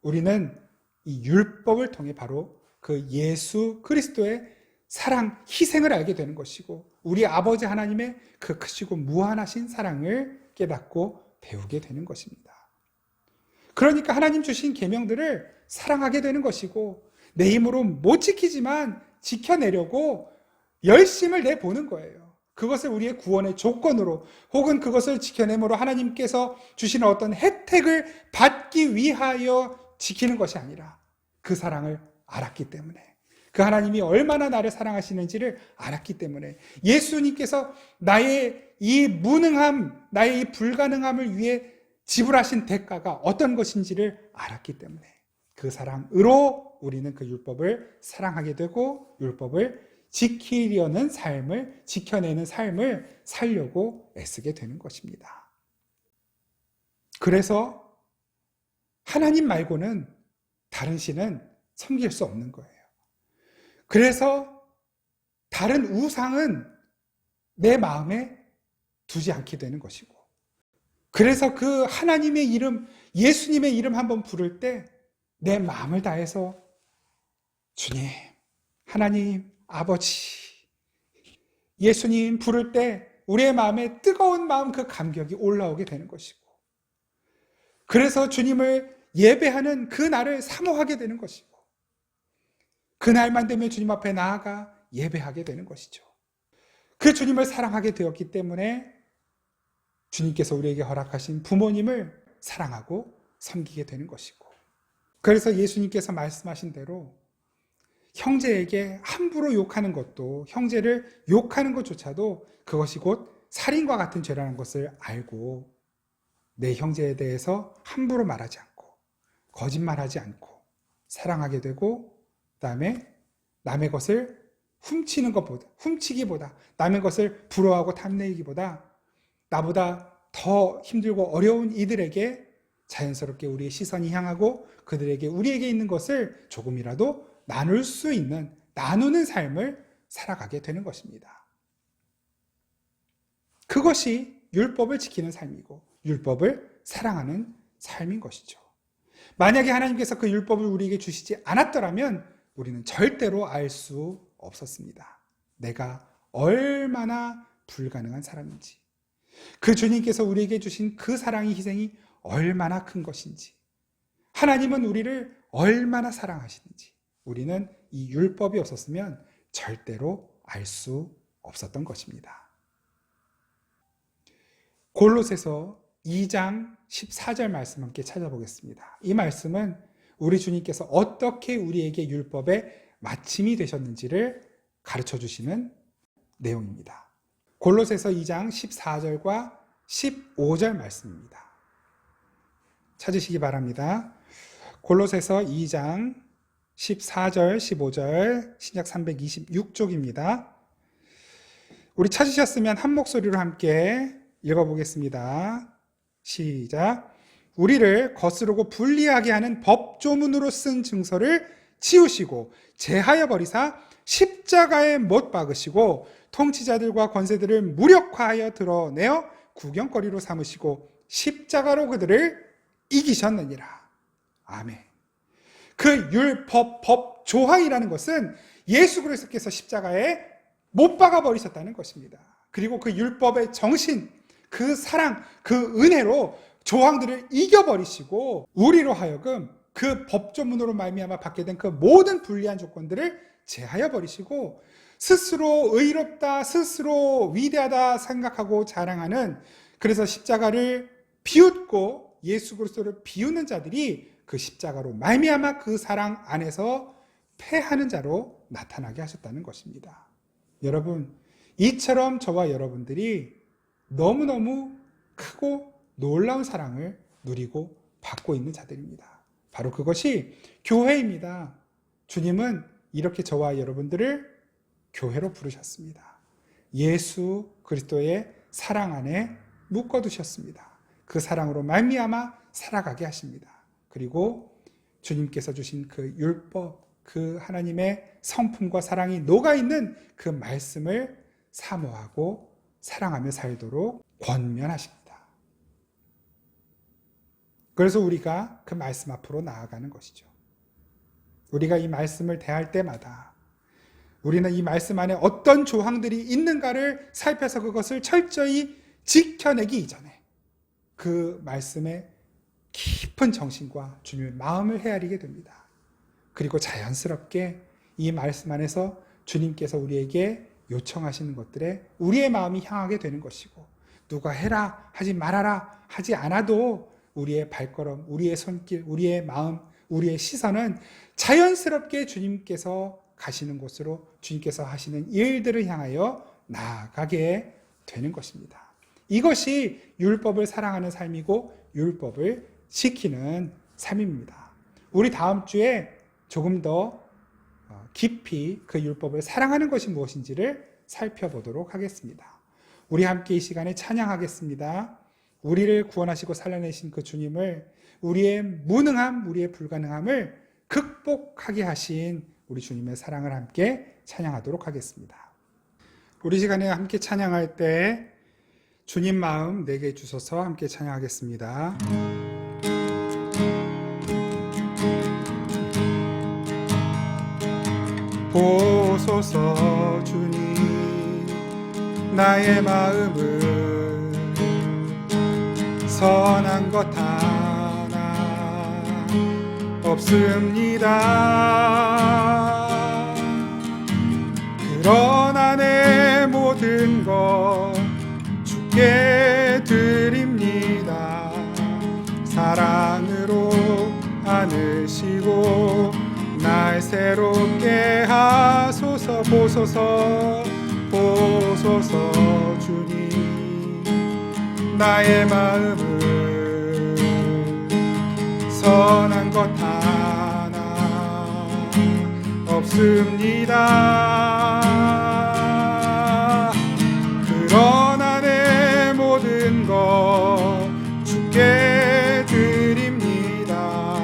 우리는 이 율법을 통해 바로 그 예수 그리스도의 사랑, 희생을 알게 되는 것이고 우리 아버지 하나님의 그 크시고 무한하신 사랑을 깨닫고 배우게 되는 것입니다. 그러니까 하나님 주신 계명들을 사랑하게 되는 것이고 내 힘으로 못 지키지만 지켜내려고 열심을 내보는 거예요. 그것을 우리의 구원의 조건으로 혹은 그것을 지켜내므로 하나님께서 주시는 어떤 혜택을 받기 위하여 지키는 것이 아니라 그 사랑을 알았기 때문에, 그 하나님이 얼마나 나를 사랑하시는지를 알았기 때문에, 예수님께서 나의 이 무능함, 나의 이 불가능함을 위해 지불하신 대가가 어떤 것인지를 알았기 때문에 그 사랑으로 우리는 그 율법을 사랑하게 되고 율법을 지키려는 삶을, 지켜내는 삶을 살려고 애쓰게 되는 것입니다. 그래서 하나님 말고는 다른 신은 섬길 수 없는 거예요. 그래서 다른 우상은 내 마음에 두지 않게 되는 것이고, 그래서 그 하나님의 이름, 예수님의 이름 한번 부를 때 내 마음을 다해서 주님, 하나님, 아버지, 예수님 부를 때 우리의 마음에 뜨거운 마음, 그 감격이 올라오게 되는 것이고, 그래서 주님을 예배하는 그 날을 사모하게 되는 것이고, 그날만 되면 주님 앞에 나아가 예배하게 되는 것이죠. 그 주님을 사랑하게 되었기 때문에 주님께서 우리에게 허락하신 부모님을 사랑하고 섬기게 되는 것이고, 그래서 예수님께서 말씀하신 대로 형제에게 함부로 욕하는 것도, 형제를 욕하는 것조차도 그것이 곧 살인과 같은 죄라는 것을 알고 내 형제에 대해서 함부로 말하지 않고 거짓말하지 않고 사랑하게 되고, 그다음에 남의 것을 훔치기보다, 남의 것을 부러워하고 탐내기보다 나보다 더 힘들고 어려운 이들에게 자연스럽게 우리의 시선이 향하고 그들에게 우리에게 있는 것을 조금이라도 나눌 수 있는, 나누는 삶을 살아가게 되는 것입니다. 그것이 율법을 지키는 삶이고 율법을 사랑하는 삶인 것이죠. 만약에 하나님께서 그 율법을 우리에게 주시지 않았더라면 우리는 절대로 알 수 없었습니다. 내가 얼마나 불가능한 사람인지, 그 주님께서 우리에게 주신 그 사랑의 희생이 얼마나 큰 것인지, 하나님은 우리를 얼마나 사랑하시는지 우리는 이 율법이 없었으면 절대로 알 수 없었던 것입니다. 골로새서 2장 14절 말씀 함께 찾아보겠습니다. 이 말씀은 우리 주님께서 어떻게 우리에게 율법의 마침이 되셨는지를 가르쳐 주시는 내용입니다. 골로새서 2장 14절과 15절 말씀입니다. 찾으시기 바랍니다. 골로새서 2장 14절, 15절, 신약 326쪽입니다. 우리 찾으셨으면 한 목소리로 함께 읽어보겠습니다. 시작. 우리를 거스르고 불리하게 하는 법조문으로 쓴 증서를 치우시고 제하여 버리사 십자가에 못 박으시고 통치자들과 권세들을 무력화하여 드러내어 구경거리로 삼으시고 십자가로 그들을 이기셨느니라. 아멘. 그 율법, 법, 조항이라는 것은 예수 그리스도께서 십자가에 못 박아 버리셨다는 것입니다. 그리고 그 율법의 정신, 그 사랑, 그 은혜로 조항들을 이겨버리시고 우리로 하여금 그 법조문으로 말미암아 받게 된 그 모든 불리한 조건들을 제하여 버리시고 스스로 의롭다, 스스로 위대하다 생각하고 자랑하는, 그래서 십자가를 비웃고 예수 그리스도를 비웃는 자들이 그 십자가로 말미암아 그 사랑 안에서 패하는 자로 나타나게 하셨다는 것입니다. 여러분, 이처럼 저와 여러분들이 너무너무 크고 놀라운 사랑을 누리고 받고 있는 자들입니다. 바로 그것이 교회입니다. 주님은 이렇게 저와 여러분들을 교회로 부르셨습니다. 예수 그리스도의 사랑 안에 묶어두셨습니다. 그 사랑으로 말미암아 살아가게 하십니다. 그리고 주님께서 주신 그 율법, 그 하나님의 성품과 사랑이 녹아있는 그 말씀을 사모하고 사랑하며 살도록 권면하십니다. 그래서 우리가 그 말씀 앞으로 나아가는 것이죠. 우리가 이 말씀을 대할 때마다 우리는 이 말씀 안에 어떤 조항들이 있는가를 살펴서 그것을 철저히 지켜내기 이전에 그 말씀의 깊은 정신과 주님의 마음을 헤아리게 됩니다. 그리고 자연스럽게 이 말씀 안에서 주님께서 우리에게 요청하시는 것들에 우리의 마음이 향하게 되는 것이고, 누가 해라, 하지 말아라, 하지 않아도 우리의 발걸음, 우리의 손길, 우리의 마음, 우리의 시선은 자연스럽게 주님께서 가시는 곳으로, 주님께서 하시는 일들을 향하여 나아가게 되는 것입니다. 이것이 율법을 사랑하는 삶이고 율법을 지키는 삶입니다. 우리 다음 주에 조금 더 깊이 그 율법을 사랑하는 것이 무엇인지를 살펴보도록 하겠습니다. 우리 함께 이 시간에 찬양하겠습니다. 우리를 구원하시고 살려내신 그 주님을, 우리의 무능함, 우리의 불가능함을 극복하게 하신 우리 주님의 사랑을 함께 찬양하도록 하겠습니다. 우리 시간에 함께 찬양할 때 주님 마음 내게 주소서 함께 찬양하겠습니다. 보소서 주님 나의 마음을 선한 것 하나 없습니다. 그러나 내 모든 것 주께 드립니다. 사랑으로 안으시고 날 새롭게 하소서. 보소서 보소서 주님 나의 마음을 선한 것 하나 없습니다. 그러나 내 모든 것 주께 드립니다.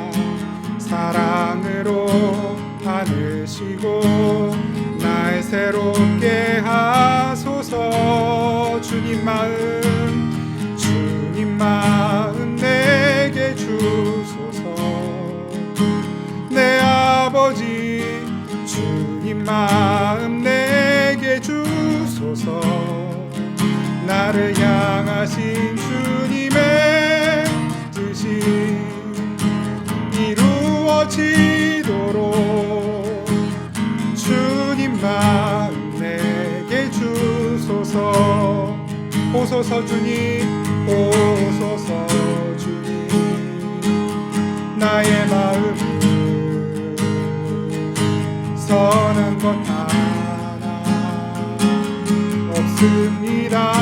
사랑으로 안으시고 날 새롭게 하소서. 주님 마음 내게 주소서. 내 아버지 주님 마음 내게 주소서. 나를 향하신 주님의 뜻이 이루어지도록 주님 마음 내게 주소서. 오소서 주님, 오소서 주님. 나의 마음은 선한 것 하나 없습니다.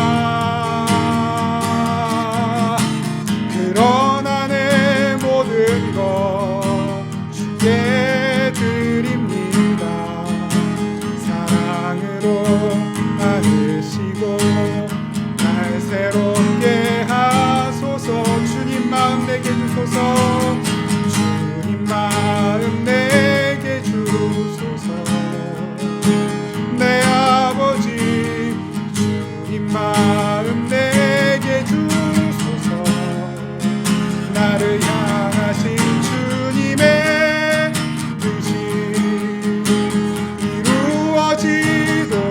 그러나 내 모든 것 주께 드립니다. 사랑으로 안으시고 날 새롭게 하소서. 주님 마음 내게 주소서. 주님 마음 내게 주소서. 내 아버지 주님 마음 내게 주소서. 나를 향하신 주님의 뜻이 이루어지도록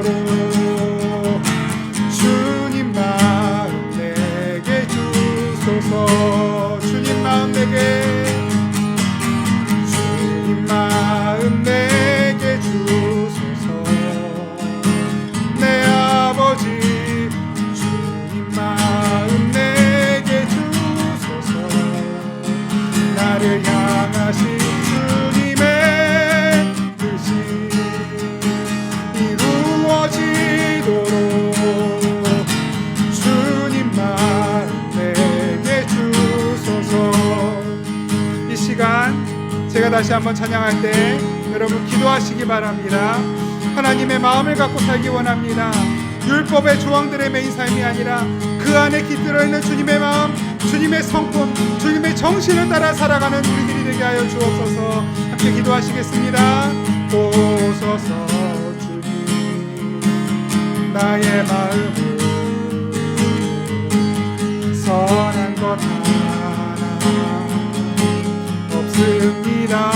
주님 마음 내게 주소서. 주님 마음 내게, 주님 마음 내게 주소서. 내 아버지 주님 마음 내게 주소서. 나를 향하신 주님의 뜻이 이루어지도록 주님 마음 내게 주소서. 이 시간 제가 다시 한번 찬양할 때 여러분 기도하시기 바랍니다. 하나님의 마음을 갖고 살기 원합니다. 율법의 조항들의 매인 삶이 아니라 그 안에 깃들어 있는 주님의 마음, 주님의 성품, 주님의 정신을 따라 살아가는 우리들이 되게 하여 주옵소서. 함께 기도하시겠습니다. 오소서 주님. 나의 마음은 선한 것 하나 없습니다.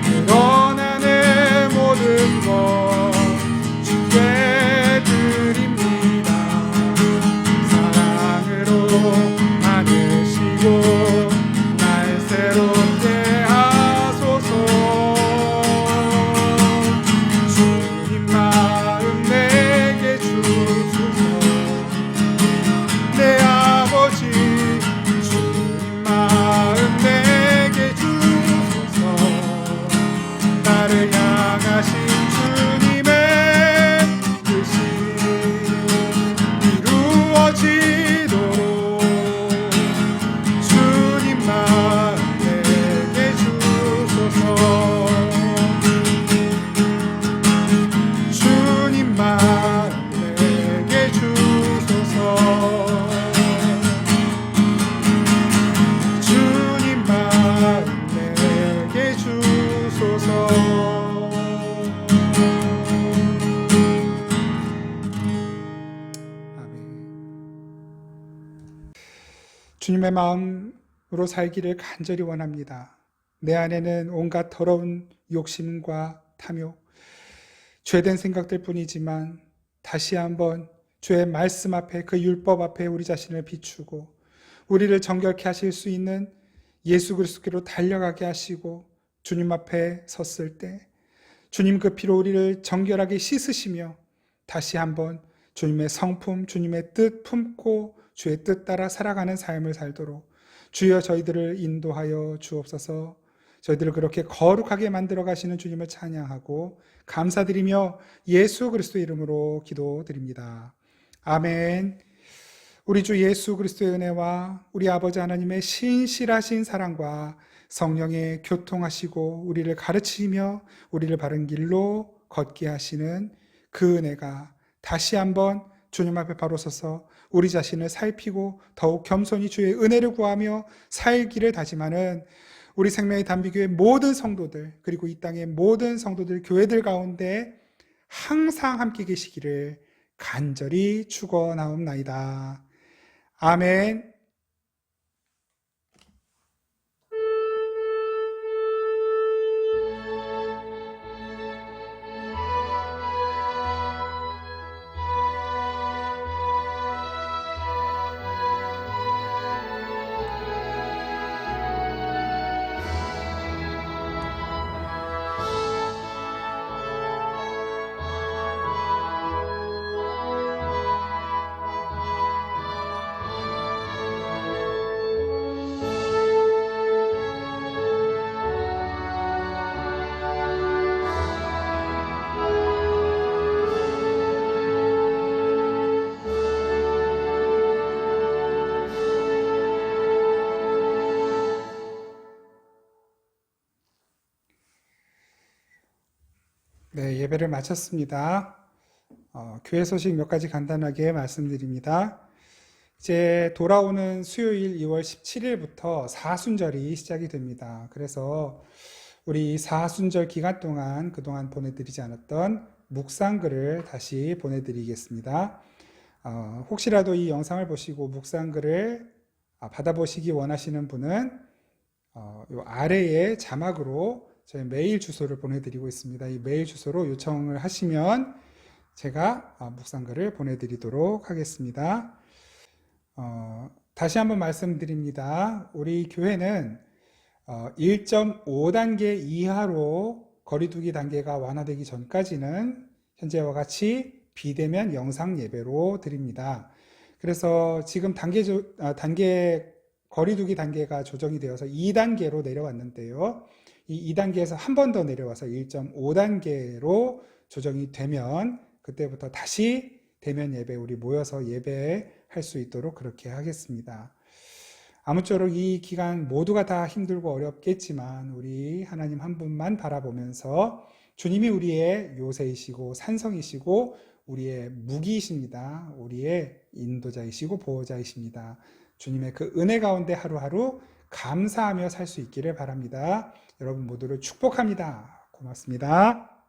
그러나 내 모든 것 주께 드립니다. 사랑으로 안으시고 날 새롭게 하소서. 주님 마음 내게 주소서. 내 아버지 주님 마음 내게 주소서. 나를 향하신 주님의 뜻이 이루어지도록 주님 마음 내게 주소서. 주님 마음 내게 주소서. 주님 마음 내게 주소서. 주님의 마음으로 살기를 간절히 원합니다. 내 안에는 온갖 더러운 욕심과 탐욕, 죄된 생각들 뿐이지만 다시 한번 주의 말씀 앞에, 그 율법 앞에 우리 자신을 비추고 우리를 정결케 하실 수 있는 예수 그리스도로 달려가게 하시고 주님 앞에 섰을 때 주님 그 피로 우리를 정결하게 씻으시며 다시 한번 주님의 성품, 주님의 뜻 품고 주의 뜻 따라 살아가는 삶을 살도록 주여 저희들을 인도하여 주옵소서. 저희들을 그렇게 거룩하게 만들어 가시는 주님을 찬양하고 감사드리며 예수 그리스도 이름으로 기도드립니다. 아멘. 우리 주 예수 그리스도의 은혜와 우리 아버지 하나님의 신실하신 사랑과 성령의 교통하시고 우리를 가르치며 우리를 바른 길로 걷게 하시는 그 은혜가 다시 한번 주님 앞에 바로 서서 우리 자신을 살피고 더욱 겸손히 주의 은혜를 구하며 살기를 다짐하는 우리 생명의 단비교회 모든 성도들, 그리고 이 땅의 모든 성도들, 교회들 가운데 항상 함께 계시기를 간절히 축원하옵나이다. 아멘. 네, 예배를 마쳤습니다. 교회 소식 몇 가지 간단하게 말씀드립니다. 이제 돌아오는 수요일 2월 17일부터 사순절이 시작이 됩니다. 그래서 우리 사순절 기간 동안 그동안 보내드리지 않았던 묵상글을 다시 보내드리겠습니다. 혹시라도 이 영상을 보시고 묵상글을 받아보시기 원하시는 분은 요 아래에 자막으로 저희 메일 주소를 보내드리고 있습니다. 이 메일 주소로 요청을 하시면 제가 묵상글을 보내드리도록 하겠습니다. 다시 한번 말씀드립니다. 우리 교회는 1.5단계 이하로 거리두기 단계가 완화되기 전까지는 현재와 같이 비대면 영상 예배로 드립니다. 그래서 지금 거리두기 단계가 조정이 되어서 2단계로 내려왔는데요. 이 2단계에서 한 번 더 내려와서 1.5단계로 조정이 되면 그때부터 다시 대면 예배 우리 모여서 예배할 수 있도록 그렇게 하겠습니다. 아무쪼록 이 기간 모두가 다 힘들고 어렵겠지만 우리 하나님 한 분만 바라보면서 주님이 우리의 요새이시고 산성이시고 우리의 무기이십니다. 우리의 인도자이시고 보호자이십니다. 주님의 그 은혜 가운데 하루하루 감사하며 살 수 있기를 바랍니다. 여러분 모두를 축복합니다. 고맙습니다.